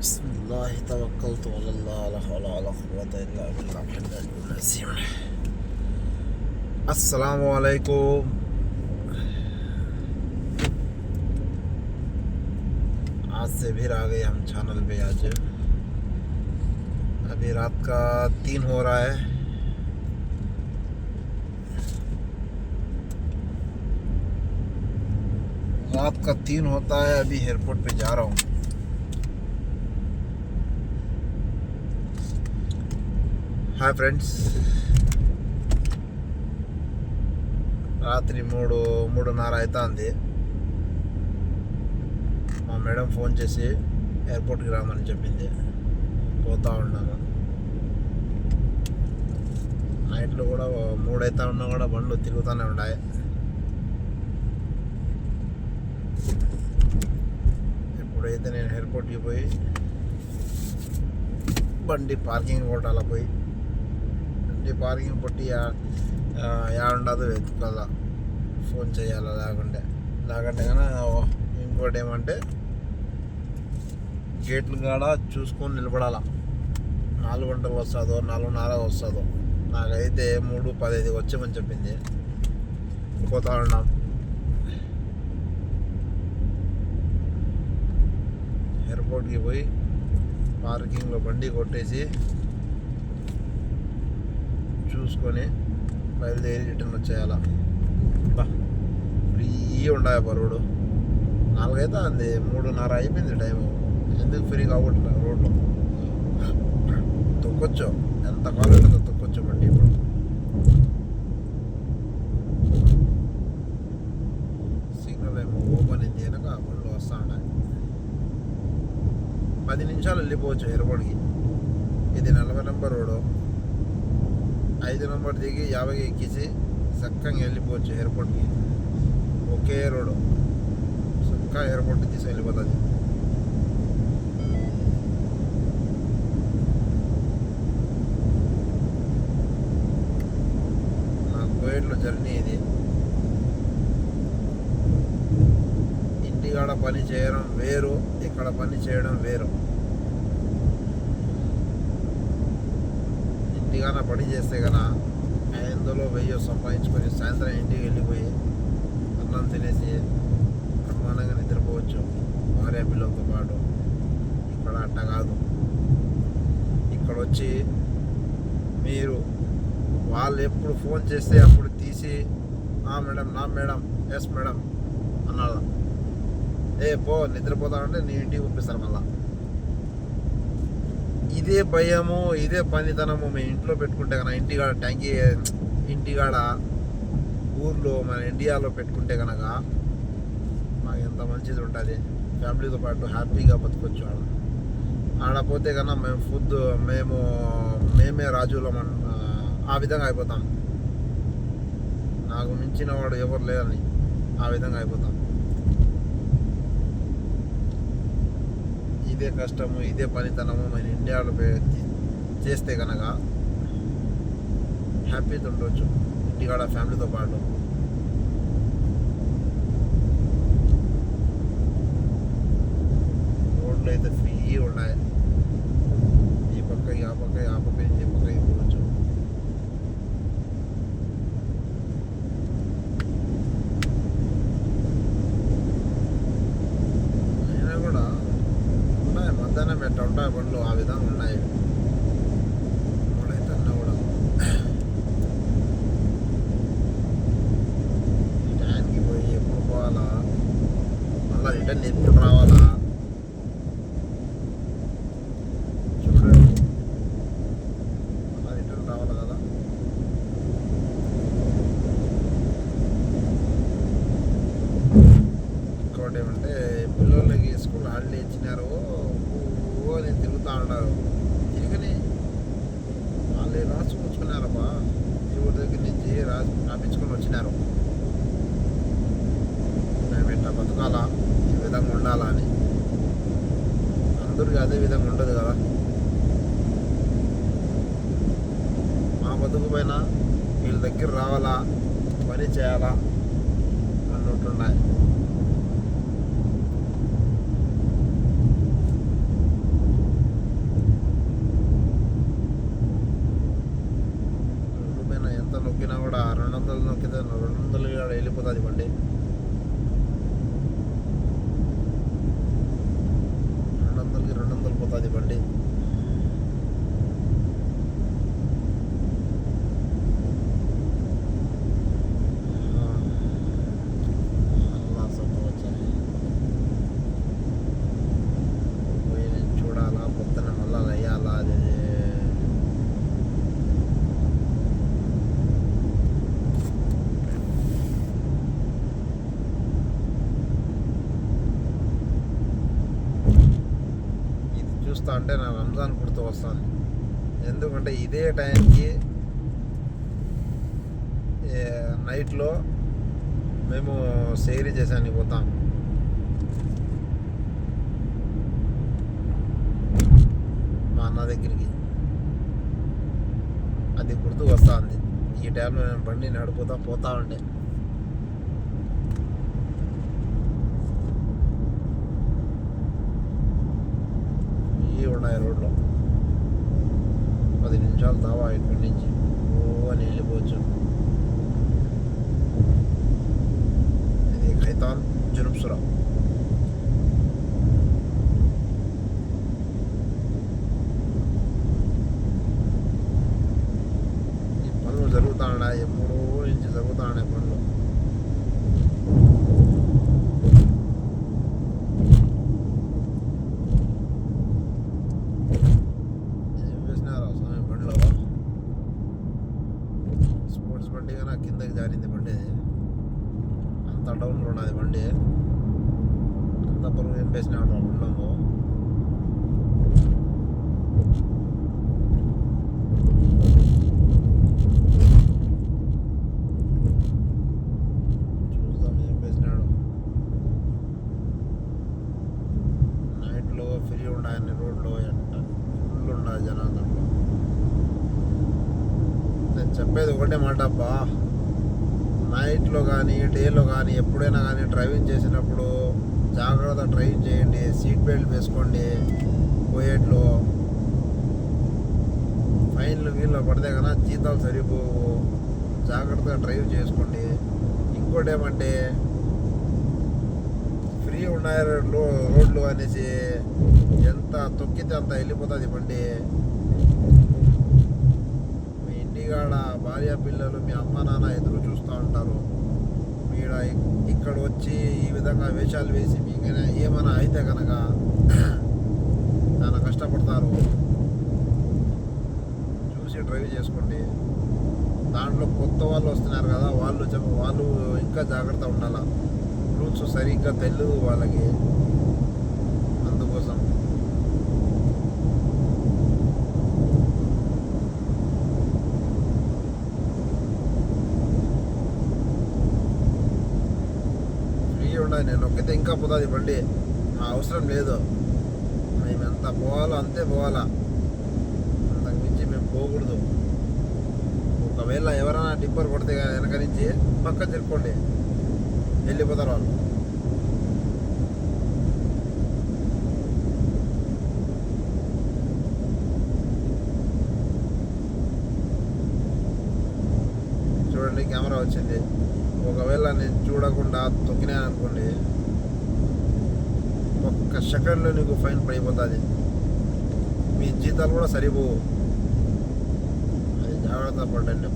బిస్మిల్లాహి తవక్కల్తు అలల్లాహ్ లా హౌల వలా ఖువ్వత ఇల్లా బిల్లాహిల్ అలీయుల్ అజీమ్. अस्सलामु अलैकुम. आज से फिर आ गए हम चैनल पे. आज अभी रात का 3 हो रहा है. रात का 3 होता है. अभी एयरपोर्ट पे जा रहा हूँ. Hi friends. రాత్రి 3:30 అవుతుంది. మా మేడం ఫోన్ చేసి ఎయిర్పోర్ట్కి రామని చెప్పింది. పోతా ఉన్నాము. నైట్లో కూడా 3 అవుతా ఉన్నా కూడా బండ్లు తిరుగుతూనే ఉన్నాయి. ఇప్పుడైతే నేను ఎయిర్పోర్ట్కి పోయి బండి పార్కింగ్ కొట్టాల. పోయి బండి పార్కింగ్ కొట్టి ఉండదు వెతుకోవాలా, ఫోన్ చేయాలా. లేకుంటే కానీ ఇంకోటి ఏమంటే గేట్లు కాడ చూసుకొని నిలబడాలా. 4 గంటలు వస్తుందో 4:30 వస్తుందో. నాకైతే 3:15 వచ్చామని చెప్పింది. పోతా ఉన్నాం. ఎయిర్పోర్ట్కి పోయి పార్కింగ్లో బండి కొట్టేసి చూసుకొని బయలుదేరి రిటర్న్ వచ్చేయాలా. ఫ్రీ ఉండాలి రోడ్డు. 4 అయితే అంది, 3:30 అయిపోయింది టైము. ఎందుకు ఫ్రీ కావట్లే రోడ్లో? తొక్కొచ్చు, ఎంత కావాలంటే తొక్కొచ్చు బండి. ఇప్పుడు సిగ్నల్ ఏమో ఓపెన్ అయింది. వెనక బండ్లు వస్తూ ఉన్నాయి. 10 నిమిషాలు వెళ్ళిపోవచ్చు ఎయిర్పోర్ట్కి. ఇది 40 నెంబర్ రోడ్డు. 5 నెంబర్ దిగి 50 ఎక్కించి చక్కగా వెళ్ళిపోవచ్చు ఎయిర్పోర్ట్కి. ఒకే రోడ్డు చక్కగా ఎయిర్పోర్ట్కి తీసి వెళ్ళిపోతుంది. నాకు కోవిడ్లో జర్నీ ఇది. ఇంటికాడ పని చేయడం వేరు, ఇక్కడ పని చేయడం వేరు. ఇంటిగాన పని చేస్తే కన్నా 500-1000 సంపాదించుకొని సాయంత్రం ఇంటికి వెళ్ళిపోయి అన్నం తినేసి బ్రహ్మాండంగా నిద్రపోవచ్చు భార్య పిల్లలతో పాటు. ఇక్కడ అట్ట కాదు. ఇక్కడ వచ్చి మీరు వాళ్ళు ఎప్పుడు ఫోన్ చేస్తే అప్పుడు తీసి మేడం, నా మేడం, ఎస్ మేడం అన్నాడు. పో నిద్రపోతానంటే నీ ఇంటికి పంపిస్తారు. మళ్ళా ఇదే భయము, ఇదే పనితనము మేము ఇంట్లో పెట్టుకుంటే కనుక, ఇంటికాడ ట్యాంకీ ఇంటికాడ ఊర్లో మన ఇండియాలో పెట్టుకుంటే కనుక మాకు ఎంత మంచిది ఉంటుంది. ఫ్యామిలీతో పాటు హ్యాపీగా బతకొచ్చు. ఆడపోతే కన్నా మేము ఫుడ్ మేమే రాజులం ఆ విధంగా అయిపోతాం. నాకు మించిన వాడు ఎవరు లేరని ఆ విధంగా అయిపోతాం. ఇదే కష్టము, ఇదే పనితనము మన ఇండియాలో చేస్తే కనుక హ్యాపీతో ఉండవచ్చు ఇంటికాడ ఫ్యామిలీతో పాటు. రోడ్లు అయితే ఫ్రీ ఉన్నాయి. ఈ పక్క ఆ పక్క ఈ పక్క పోవచ్చు. అయినా కూడా ఉన్నాయి, మధ్యాహ్నం ఎట్లా ఉంటాయి బండ్లు ఆ విధంగా ఉన్నాయి. ఇప్పుడైతే అన్నా కూడా టైంకి పోయి ఎప్పుడు పోవాలా, మళ్ళీ రిటర్న్ ఎప్పుడు రావాలా చూడండి. మళ్ళీ రిటర్న్ రావాలి కదా. ఇంకోటి ఏమంటే పిల్లలకి స్కూల్ హాలిడే ఇచ్చినారు, నేను తిరుగుతూ ఉన్నారు. తిరిగిని వాళ్ళు రాసుకొచ్చుకున్నారబ్బా. ఈ ఊరి దగ్గర నుంచి రాపించుకొని వచ్చినారు. మేము ఇట్లా బతకాలా, ఈ విధంగా ఉండాలా అని. అందరికీ అదే విధంగా ఉండదు కదా. మా బతుకు పైన వీళ్ళ దగ్గర రావాలా, పని చేయాలా అన్నట్టున్నాయి. అయితే 200 వెళ్ళిపోతుంది బండి. 200 పోతుంది బండి. చూస్తా అంటే నా రంజాన్ గుర్తు వస్తుంది. ఎందుకంటే ఇదే టైంకి నైట్లో మేము సేరీ చేసానికి పోతాం. మా అన్న దగ్గరికి అది గుర్తు వస్తుంది. ఈ టైంలో నేను బండి నడుపుతా పోతా ఉండే. ఉన్నాయి రోడ్లో 10 నిమిషాలు దావా ఇక్కడి నుంచి అని వెళ్ళిపోవచ్చు. ఇది ఖైతాన్ జునుబ్సురా. ఈ పనులు జరుగుతా ఉన్నాయి, ఎప్పుడో నుంచి జరుగుతా ఉన్నాయి పనులు. కిందకి జారింది బండి. అంత డౌన్లో ఉన్నది బండి. అంత పొరుగు నింపేసినాడు ఉండము. చూద్దాం ఏం వేసినాడు. నైట్లో ఫ్రీ ఉన్నాయని రోడ్లో ఫుల్ ఉండాలి జనాలు. దాంట్లో నేను చెప్పేది ఒకటే మాట అబ్బా, నైట్లో కానీ డేలో కానీ ఎప్పుడైనా కానీ డ్రైవింగ్ చేసినప్పుడు జాగ్రత్త డ్రైవింగ్ చేయండి. సీట్ బెల్ట్ వేసుకోండి. పోయేట్లో ఫైన్లు వీళ్ళు పడితే కన్నా జీతాలు సరిపోవు. జాగ్రత్తగా డ్రైవ్ చేసుకోండి. ఇంకోటి ఏమంటే ఫ్రీ ఉన్నాయి రోడ్లు అనేసి ఎంత తొక్కితే అంత వెళ్ళిపోతుంది బండి. ఇంటికాడ భార్య పిల్లలు మీ అమ్మ నాన్న ఎదురు చూస్తూ ఉంటారు. మీరు ఇక్కడ వచ్చి ఈ విధంగా వేషాలు వేసి మీకు ఏమైనా అయితే కనుక చాలా కష్టపడతారు. చూసి డ్రైవ్ చేసుకోండి. దాంట్లో కొత్త వాళ్ళు వస్తున్నారు కదా, వాళ్ళు ఇంకా జాగ్రత్త ఉండాలి. రూల్స్ సరిగ్గా తెలియదు వాళ్ళకి. అందుకోసం నేను నొక్కితే ఇంకా పోతుంది బండి. మా అవసరం లేదు. మేము ఎంత పోవాలో అంతే పోవాలా, అంతకు మించి మేము పోకూడదు. ఒకవేళ ఎవరైనా టిప్పర్ కొడితే వెనక నుంచి పక్కన తిరుక్కోండి, వెళ్ళిపోతారు వాళ్ళు. చూడండి కెమెరా వచ్చింది. ఒకవేళ నేను చూడకుండా తొక్కినా అనుకోండి, ఒక్క సెకండ్లో నీకు ఫైన్ పడిపోతుంది. మీ జీతాలు కూడా సరిపోవు. అది జాగ్రత్త పడండి.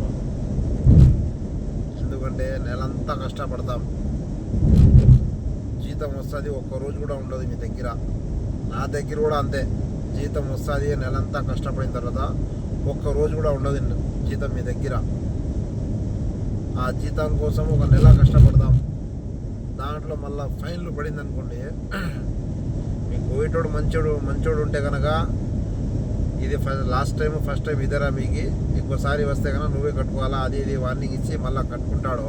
ఎందుకంటే నెలంతా కష్టపడతాం, జీతం వస్తుంది, ఒక్కరోజు కూడా ఉండదు మీ దగ్గర. నా దగ్గర కూడా అంతే. జీతం వస్తుంది, నెలంతా కష్టపడిన తర్వాత ఒక్కరోజు కూడా ఉండదు జీతం మీ దగ్గర. ఆ జీతం కోసం ఒక నెల కష్టపడతాం. దాంట్లో మళ్ళీ ఫైన్లు పడింది అనుకోండి, మీకు పోయేటోడు మంచోడు ఉంటే కనుక ఇది ఫస్ట్ టైం ఇదేరా మీకు, ఇంకోసారి వస్తే కనుక నువ్వే కట్టుకోవాలా అది ఇది వార్నింగ్ ఇచ్చి మళ్ళీ కట్టుకుంటాడు.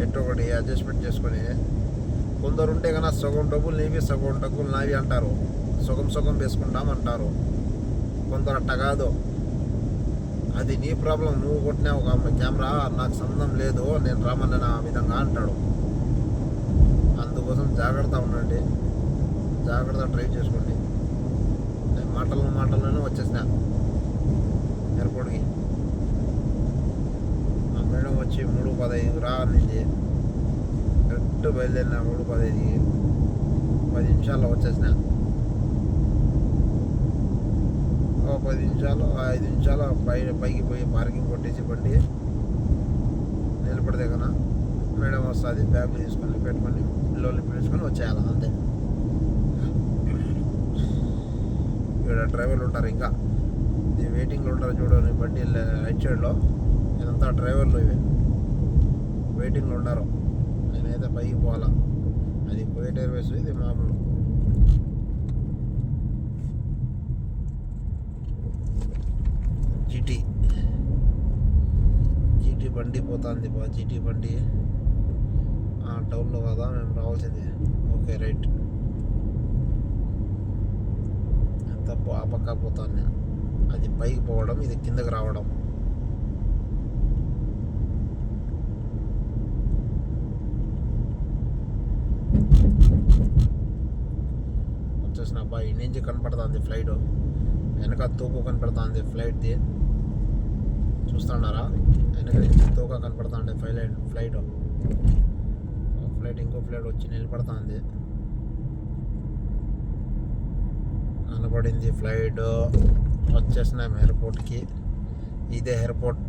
ఎట్టొకటి అడ్జస్ట్మెంట్ చేసుకొని. కొందరు ఉంటే కనుక సగం డబ్బులు నీవి సగం డబ్బులు నావి అంటారు. సగం వేసుకుంటాం అంటారు. కొందరు అట్ట కాదు. అది నీ ప్రాబ్లం. నువ్వు కొట్టినా ఒక కెమెరా, నాకు సంబంధం లేదు, నేను రామన్న ఆ విధంగా అంటాడు. అందుకోసం జాగ్రత్త ఉండండి, జాగ్రత్త డ్రైవ్ చేసుకోండి. నేను మాటల్లోనే వచ్చేసిన ఎయిర్పోర్ట్కి. మా మేడం వచ్చి 3:15 రా అనింది. కరెక్ట్ బయలుదేరిన 3:15కి 10 నిమిషాల్లో వచ్చేసిన. 10 నిమిషాలు 5 నిమిషాలు పైకి పోయి పార్కింగ్ కొట్టేసి బండి నిలబడితే కన్నా మేడం వస్తుంది. బ్యాగులు తీసుకొని పెట్టుకొని పిల్లల్ని పిలుచుకొని వచ్చేయాలి అంతే. ఇక్కడ డ్రైవర్లు ఉంటారు, ఇంకా ఇది వెయిటింగ్లో ఉంటారు చూడండి. బండి రైట్ సైడ్లో ఇదంతా డ్రైవర్లు ఇవి వెయిటింగ్లో ఉన్నారు. నేనైతే పైకి పోవాలా. అది కువైట్ ఎయిర్వేస్, ఇది మామూలు. జీటీ బండి పోతుంది బా. జీటీ బండి టౌన్లో కదా మేము రావాల్సింది. Okay right. ఎంత ఆ పక్క పోతాను నేను. అది పైకి పోవడం, ఇది కిందకి రావడం. వచ్చేసిన అబ్బాయి ఈ నుంచి కనపడుతుంది ఫ్లైట్. వెనక తూకు కనపడుతుంది ఫ్లైట్ది. చూస్తున్నారా? వెనక నుంచి తూక కనపడుతుంది ఫ్లైట్. ఇంకో ఫ్లైట్ వచ్చి నిలబడుతుంది. కనపడింది ఫ్లైట్. వచ్చేసినాం ఎయిర్పోర్ట్కి. ఇదే ఎయిర్పోర్ట్.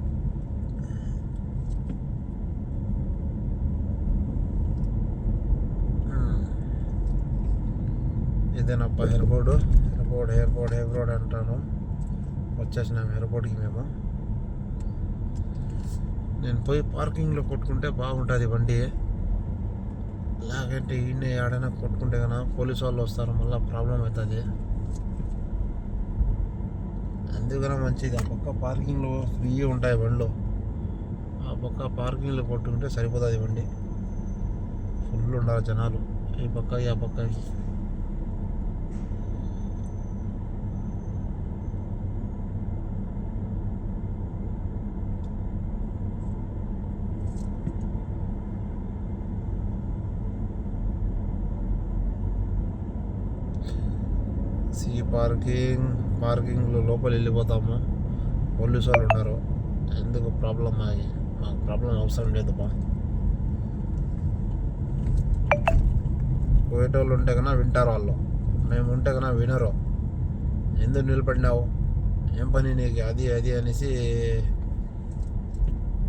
ఇదేనప్ప ఎయిర్పోర్ట్ అంటాను. వచ్చేసినాం ఎయిర్పోర్ట్కి మేము. నేను పోయి పార్కింగ్లో కొట్టుకుంటే బాగుంటుంది బండి. లేకంటే ఈయన ఏడైనా కొట్టుకుంటే కన్నా పోలీసు వాళ్ళు వస్తారు, మళ్ళీ ప్రాబ్లం అవుతుంది. అందుకనే మంచిది ఆ పక్క పార్కింగ్లో ఫ్రీ ఉంటాయి బండ్లు. ఆ పక్క పార్కింగ్లో కొట్టుకుంటే సరిపోతుంది బండి. ఫుల్ ఉండాలి జనాలు ఈ పక్క ఆ పక్క. పార్కింగ్లో లోపల వెళ్ళిపోతాము. పోలీసు వాళ్ళు ఉన్నారు. ఎందుకు ప్రాబ్లం? మాకు ప్రాబ్లం అవసరం లేదు బా. కువైట్ వాళ్ళు ఉంటే కన్నా వింటారు వాళ్ళు, మేము ఉంటే కన్నా వినరు. ఎందుకు నిలబడినావు, ఏం పని నీకు, అది అనేసి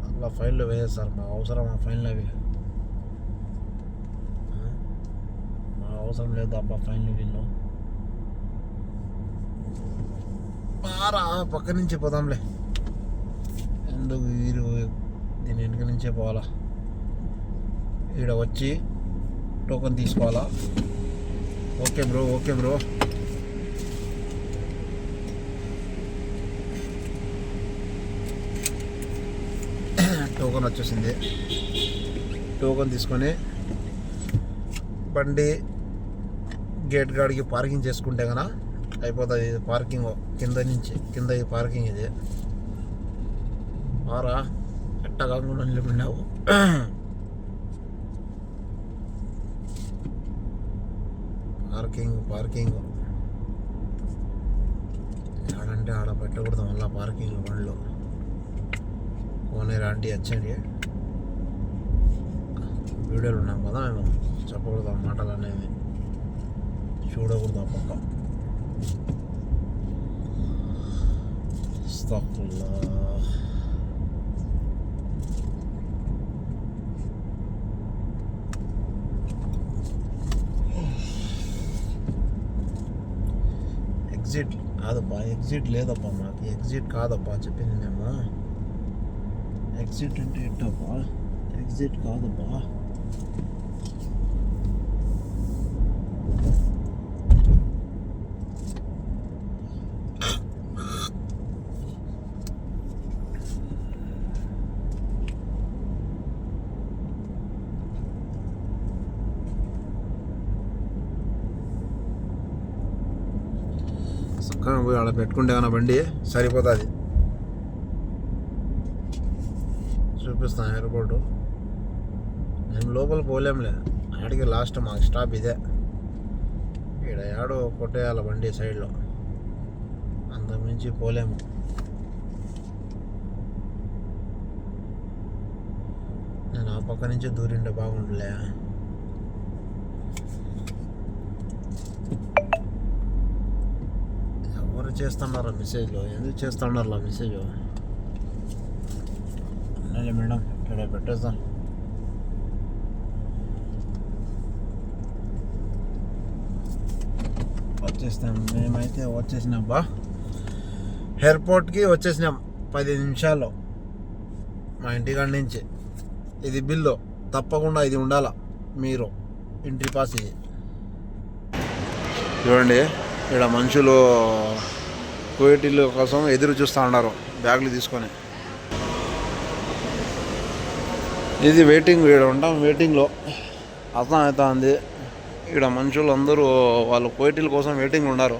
అలా ఫైన్లు వేసేస్తారు. మాకు అవసరం ఆ ఫైన్లు అవి. మాకు అవసరం లేదు అబ్బా ఫైన్లు వీళ్ళు. పక్క నుంచే పోదాంలే, ఎందుకు వీరు దీని వెనుక నుంచే పోవాలా. ఈడ వచ్చి టోకెన్ తీసుకోవాలా. Okay bro. టోకెన్ వచ్చేసింది. టోకెన్ తీసుకొని బండి గేట్ గాడికి పార్కింగ్ చేసుకుంటే కన్నా అయిపోతుంది. పార్కింగ్ కింద ఈ పార్కింగ్ ఇది. ఆరా ఎట్ట కాకుండా నిలబడినావు. పార్కింగ్ ఆడంటే ఆడ పెట్టకూడదు మళ్ళీ పార్కింగ్ బండ్లు. ఓనర్ ఆంటీ వచ్చండి. వీడియోలు ఉన్నాం కదా మేము, చెప్పకూడదు ఆ మాటలు అనేవి, చూడకూడదు ఆ పక్క. ఎగ్జిట్ కాదబ్బా, ఎగ్జిట్ లేదబ్బా మాకు. ఎగ్జిట్ కాదబ్బా చెప్పింది మేము. ఎగ్జిట్ అంటే ఏంటబ్బా? ఎగ్జిట్ కాదబ్బా. చక్కగా పోయి అలా పెట్టుకుంటే కానీ బండి సరిపోతుంది. చూపిస్తాను ఎయిర్పోర్టు. మేము లోపల పోలేంలే, ఆడికి లాస్ట్ మాకు స్టాప్ ఇదే. ఇక్కడ ఏడో కొట్టేయాలి బండి సైడ్లో, అంతకుమించి పోలేము. పక్క నుంచి దూరిండే బాగుండలే. ఎవరు చేస్తున్నారా మెసేజ్లో? ఎందుకు చేస్తున్నారు మెసేజ్? మేడం ఇక్కడ పెట్టేద్దాం. వచ్చేస్తాం. మేమైతే వచ్చేసినాం బా, ఎయిర్పోర్ట్కి వచ్చేసినాం 10 నిమిషాల్లో మా ఇంటికాడ నుంచి. ఇది బిల్లు, తప్పకుండా ఇది ఉండాలా. మీరు ఎంట్రీ పాస్ ఇది చూడండి. ఇక్కడ మనుషులు కోవిటీల కోసం ఎదురు చూస్తూ ఉన్నారు బ్యాగులు తీసుకొని. ఇది వెయిటింగ్, ఇక్కడ ఉంటాం వెయిటింగ్లో. అర్థం అవుతా ఉంది. ఇక్కడ మనుషులు అందరూ వాళ్ళు కోవిటీల కోసం వెయిటింగ్ ఉన్నారు.